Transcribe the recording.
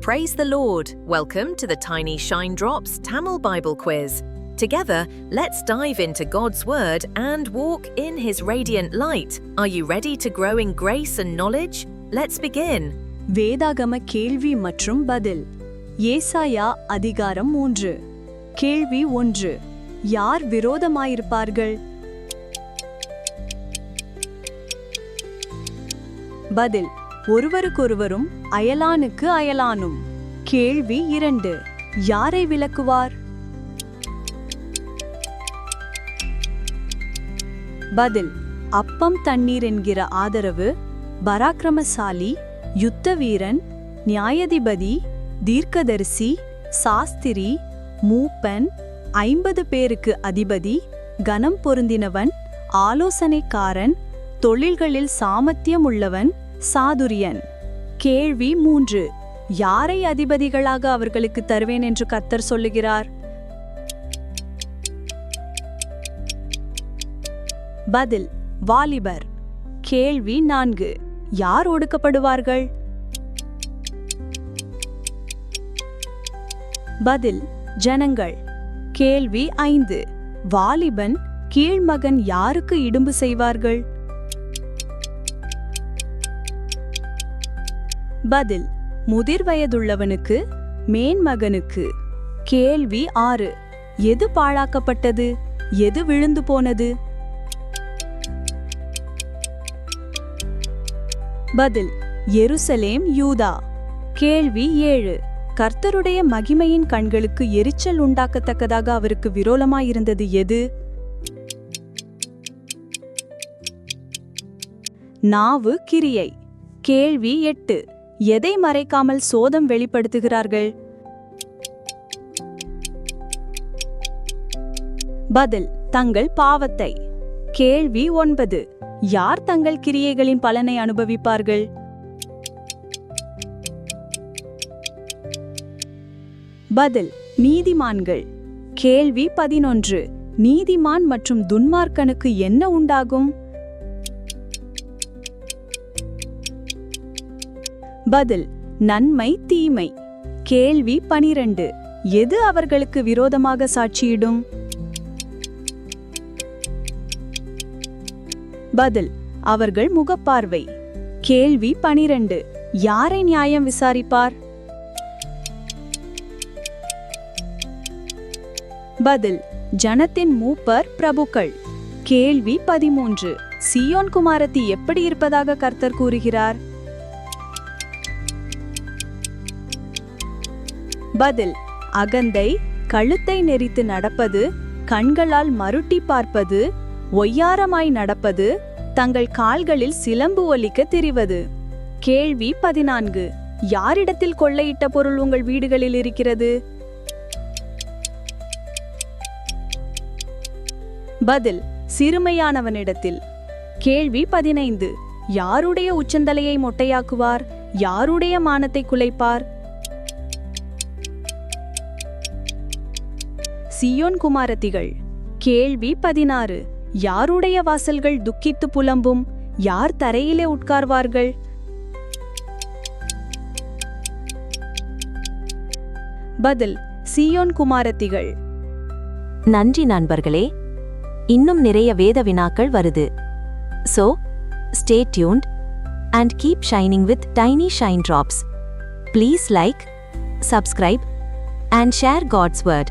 Praise the Lord! Welcome to the Tiny Shine Drops Tamil Bible Quiz. Together, let's dive into God's Word and walk in His radiant light. Are you ready to grow in grace and knowledge? Let's begin. வேதாகம கேள்வி மற்றும் பதில். ஏசாயா அதிகாரம் 3. கேள்வி 1. யார் விரோதமாயிருப்பார்கள்? பதில். ஒருவருக்கொருவரும் அயலானுக்கு அயலானும். கேள்வி 2. யாரை விலக்குவார்? பதில். அப்பம் தண்ணீர் என்கிற ஆதரவு, பராக்கிரமசாலி, யுத்த வீரன், நியாயாதிபதி, தீர்க்கதரிசி, சாஸ்திரி, மூப்பன், 50 பேருக்கு அதிபதி, கனம் பொருந்தினவன், ஆலோசனைக்காரன், தொழில்களில் சாமர்த்தியம் உள்ளவன், சாதுரியன். கேள்வி 3. யாரை அதிபதிகளாக அவர்களுக்கு தருவேன் என்று கர்த்தர் சொல்லுகிறார்? பதில். வாலிபர். கேள்வி 4. யார் ஒடுக்கப்படுவார்கள்? பதில். ஜனங்கள். கேள்வி 5. வாலிபன் கீழ்மகன் யாருக்கு இடும்பு செய்வார்கள்? பதில். முதிர் வயதுள்ளவனுக்கு, மேன்மகனுக்கு. கேள்வி 6. எது பாழாக்கப்பட்டது? எது விழுந்து போனது? பதில். எருசலேம், யூதா. கேள்வி 7. கர்த்தருடைய மகிமையின் கண்களுக்கு எரிச்சல் உண்டாக்கத்தக்கதாக அவருக்கு விரோலமாயிருந்தது எது? நாவு, கிரியை. கேள்வி 8. எதை மறைக்காமல் சோதம் வெளிப்படுத்துகிறார்கள்? பதில். தங்கள் பாவத்தை. கேள்வி 9. யார் தங்கள் கிரியைகளின் பலனை அனுபவிப்பார்கள்? பதில். நீதிமான்கள். கேள்வி 11. நீதிமான் மற்றும் துன்மார்க்கனுக்கு என்ன உண்டாகும்? பதில். நன்மை, தீமை. கேள்வி 12. எது அவர்களுக்கு விரோதமாக சாட்சியிடும்? பதில். அவர்கள் முகப்பார்வை. கேள்வி 12. யாரை நியாயம் விசாரிப்பார்? பதில். ஜனத்தின் மூப்பர், பிரபுக்கள். கேள்வி 13. சீயோன் குமாரத்தி எப்படி இருப்பதாக கர்த்தர் கூறுகிறார்? பதில். அகந்தை, கழுத்தை நெரித்து நடப்பது, கண்களால் மருட்டி பார்ப்பது, ஒய்யாரமாய் நடப்பது, தங்கள் கால்களில் சிலம்பு ஒலிக்க திரிவது. கேள்வி 14. யாரிடத்தில் கொள்ளையிட்ட பொருள் உங்கள் வீடுகளில் இருக்கிறது? பதில். சிறுமையானவனிடத்தில். கேள்வி 15. யாருடைய உச்சந்தலையை மொட்டையாக்குவார்? யாருடைய மானத்தை குலைப்பார்? சீயோன் குமாரத்திகள். கேள்வி 16. யாருடைய வாசல்கள் துக்கித்து புலம்பும்? யார் தரையிலே உட்கார்வார்கள்? பதில். சீயோன் குமாரத்திகள். நன்றி நண்பர்களே. இன்னும் நிறைய வேத வினாக்கள் வருது. So, stay tuned and keep shining with Tiny Shine Drops. Please like, subscribe and share God's Word.